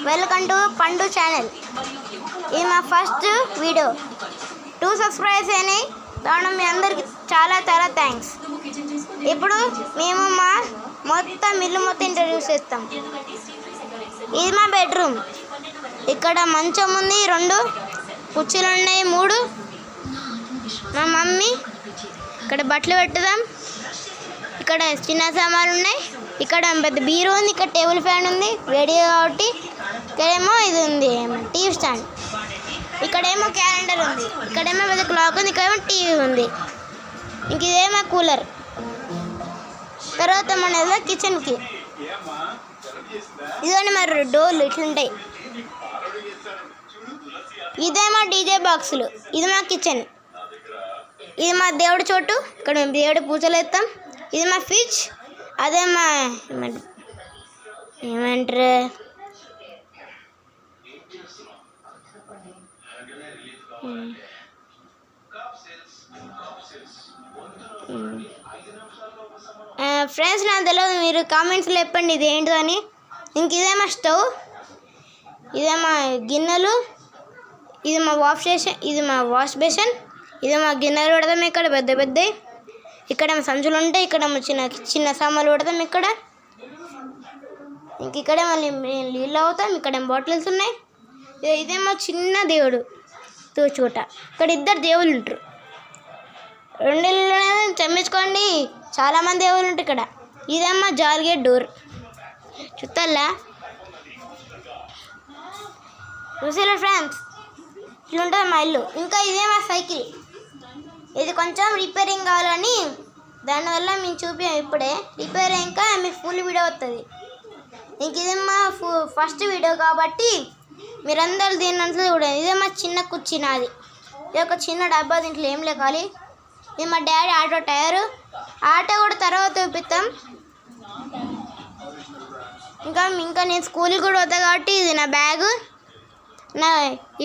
Welcome to పండు channel. ఇది మా ఫస్ట్ వీడియో. 2 సబ్స్క్రైబ్స్ అయినాయి. దాని మీ అందరికి చాలా చాలా థ్యాంక్స్. ఇప్పుడు మేము మా ఇల్లు మొత్తం ఇంట్రడ్యూస్ చేస్తాం. ఇది మా బెడ్రూమ్. ఇక్కడ మంచం ఉంది, 2 కుర్చీలు ఉన్నాయి, 3. మా మమ్మీ ఇక్కడ బట్టలు పెట్టుదాం. ఇక్కడ చిన్న సామాన్లు ఉన్నాయి. ఇక్కడ పెద్ద బీరో ఉంది. ఇక్కడ టేబుల్ ఫ్యాన్ ఉంది, రేడియో కాబట్టి. ఇక్కడేమో ఇది ఉంది, టీవీ స్టాండ్. ఇక్కడేమో క్యాలెండర్ ఉంది. ఇక్కడేమో పెద్ద క్లాక్ ఉంది. ఇక్కడేమో టీవీ ఉంది. ఇంక ఇదేమో కూలర్. తర్వాత మన కిచెన్కి ఇదండి మరి డోర్లు ఇట్లుంటాయి. ఇదేమో డీజే బాక్సులు. ఇది మా కిచెన్. ఇది మా దేవుడి చోటు. ఇక్కడ మేము దేవుడి పూజలు వేస్తాం. ఇది మా ఫ్రిడ్జ్. అదే మా ఏమంటారు ఫ్రెండ్స్, నాకు తెలియదు, మీరు కామెంట్స్లో చెప్పండి ఇది ఏంటో అని. ఇంక ఇదేమో స్టవ్. ఇదేమో గిన్నెలు. ఇది మా వాష్ బేషన్. ఇది మా గిన్నెలు పెడతాం. ఇక్కడ పెద్ద పెద్దవి. ఇక్కడేమో సంచులు ఉంటాయి. ఇక్కడేమో చిన్న చిన్న సామాన్లు పెడతాం. ఇంక ఇక్కడే మళ్ళీ నీళ్ళు అవుతాం. ఇక్కడేమో బాటిల్స్ ఉన్నాయి. ఇదేమో చిన్న దేవుడు చోట. ఇక్కడ 2 దేవుళ్ళు ఉంటారు. 2 ఇళ్ళనే చమ్మించుకోండి. చాలామంది దేవుళ్ళు ఉంటారు ఇక్కడ. ఇదేమో జాలిగే డోర్. చుట్టాలా చూసారా ఫ్రెండ్స్, ఇట్లుంటుంది మా ఇల్లు. ఇంకా ఇదేమో సైకిల్. ఇది కొంచెం రిపేరింగ్ కావాలని దానివల్ల మేము చూపాము. ఇప్పుడే రిపేర్ అయ్యాక మీకు ఫుల్ వీడియో వస్తుంది. ఇంక ఇది మా ఫస్ట్ వీడియో కాబట్టి మీరందరూ దీని అంతా చూడండి. ఇదే మా చిన్న కుర్చీ నాది. ఇది ఒక చిన్న డబ్బా. దీంట్లో ఏం లేకాలి. ఇది మా డాడీ ఆటో టైరు. ఆటో కూడా తర్వాత చూపిస్తాం. ఇంకా నేను స్కూల్కి కూడా వద్దా కాబట్టి ఇది నా బ్యాగు.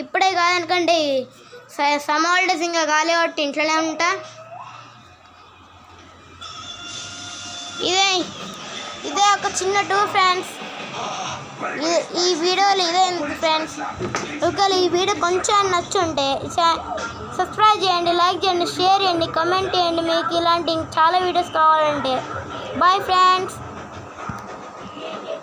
ఇప్పుడే కాదనుకంటే సమ్మర్ హాలిడేస్ ఇంకా కాలే కాబట్టి ఇంట్లోనే ఉంటా. ఇదే ఒక చిన్న టూర్ ఫ్రెండ్స్. ఈ వీడియోలో ఇదే ఫ్రెండ్స్. ఒకవేళ ఈ వీడియో కొంచెం నచ్చుంటే సబ్స్క్రైబ్ చేయండి, లైక్ చేయండి, షేర్ చేయండి, కమెంట్ చేయండి. మీకు ఇలాంటి చాలా వీడియోస్ కావాలంటే. Bye friends.